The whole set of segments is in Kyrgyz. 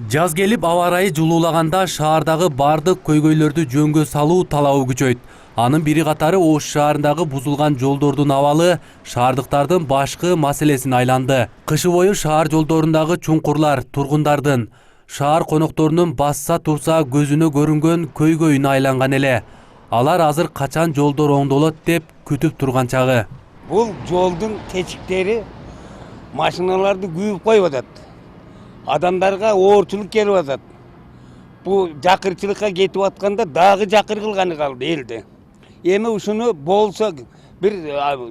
Жаз келип аба ырайы жылуулаганда шаардагы бардык көйгөйлөрдү жөнгө салуу талабы күчөйт. Анын бири катары Ош шаарындагы бузулган жолдордун абалы шаардыктардын башкы маселесине айланды. Кышы бою шаар жолдорундагы чуңкурлар тургундардын, шаар конокторунун басса турса көзүнө көрүнгөн көйгөйүнө айланган эле. Алар азыр качан жолдор оңдолот деп күтүп турган чагы. Бул жолдун течиктери машиналарды күйүп коюп атат. Адамдарга оорчулук келип атат. Бул жакырчылыкка кетип атканда дагы жакыр кылганы калды элди. Эми ушуну болсо бир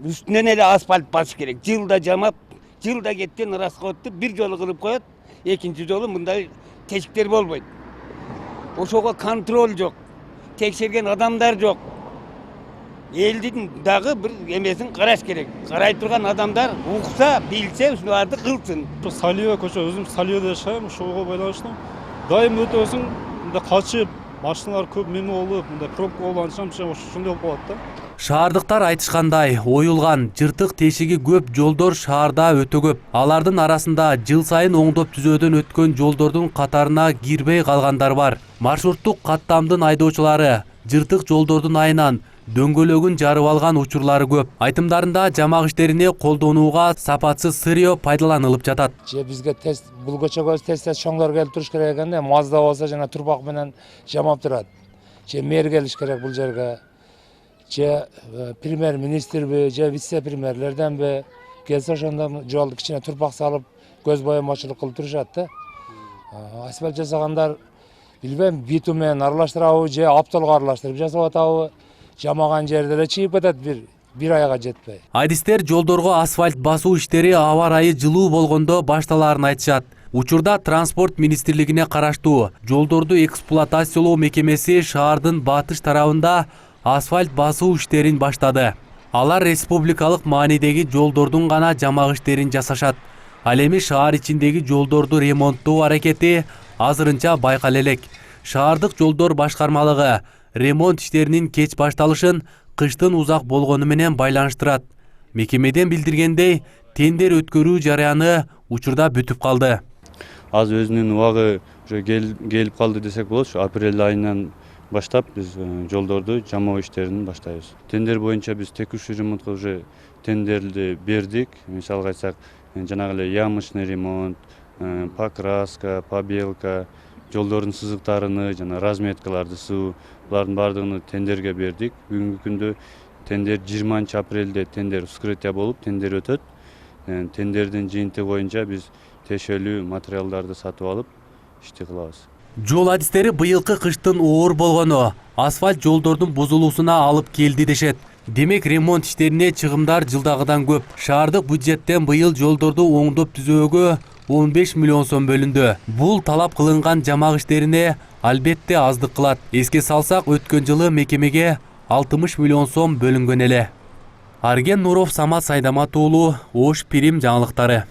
үстүнөн эле асфальт басыш керек. Жылда жамап, жылда кеттен расходду бир жолу кылып коет, экинчи жолу мындай тешиктер болбойт. Ошого контроль жок, текшерген адамдар жок. Элдин дагы бир эмесин караш керек. Карай турган адамдар укса, билсе, ушуларды кылсын. Салиева көчө, өзүм Салиевада жашайм, ошого байланыштуу. Дайым өтөсүң, мындай качып, машиналар көп меме болуп, мындай пробка болуп ошондой болуп калат да. Шаардыктар айтышкандай, оюлган, жыртык тешиги көп жолдор шаарда өтө көп. Алардын арасында жыл сайын оңдоп түзөөдөн өткөн жолдордун катарына кирбей калгандар бар. Маршруттук каттамдын айдоочулары жыртык жолдордун айынан дөңгөлөгүн жарып алган учурлары көп. Айтымдарында жамак иштерине колдонууга сапатсыз сырье пайдаланылып жатат. Же бизге тест бул көчөгө тест чоңдор келип туруш керек экенде, Мазда болсо жана турбак менен жамап турат. Же мэр келиш керек бул жерге. Же премьер-министрби, же вице-премьерлерденби келсе ошондо жолду кичине турбак салып, көз боямачылык кылып турушат да. Асфальт жасагандар билбейм, битумен аралаштырабы, же аптолго аралаштырып жасап атабы. Жамаган жерде эле чыйып кетет бир айга жетпей. Айдистер жолдорго асфальт басуу иштери аба ырайы жылуу болгондо башталаарын айтышат. Учурда транспорт министрлигине караштуу жолдорду эксплуатациялоо мекемеси шаардын батыш тарабында асфальт басуу иштерин баштады. Алар республикалык маанидеги жолдордун гана жамак иштерин жасашат. Ал эми шаар ичиндеги жолдорду ремонттоо аракети азырынча байкала элек. Шаардык жолдор башкармалыгы ремонт иштеринин кеч башталышын кыштын узак болгону менен байланыштырат. Мекемеден билдиргендей, тендер өткөрүү жараяны учурда бүтүп калды. Азыр өзүнүн убагы уже келип калды десек болот. Апрель айынан баштап биз жолдорду жамоо иштерин баштайбыз. Тендер боюнча биз текущий ремонтко уже тендерди бердик. Мисалга айтсак, жанагы эле ямочный ремонт, покраска, побелка, жолдордун сызыктарыны жана разметкаларды суу, булардын баардыгын тендерге бердик. Бүгүнкү күндө тендер 20 апрелде тендер вскрытие болуп, тендер өтөт. Тендердин жыйынтыгы боюнча биз тиешелүү материалдарды сатып алып ишти кылабыз. Жол адистери быйылкы кыштын оор болгону асфальт жолдордун бузулуусуна алып келди дешет. Демек ремонт иштерине чыгымдар жылдагыдан көп. Шаардык бюджеттен быйыл жолдорду оңдоп түзөөгө 15 миллион сом бөлүндү. Бул талап кылынган жамак иштерине албетте аздык кылат. Эске салсак, өткөн жылы мекемеге 60 миллион сом бөлүнгөн эле. Арген Нуров, Самат Сайдамат уулу, Ош Пирим жаңылыктары.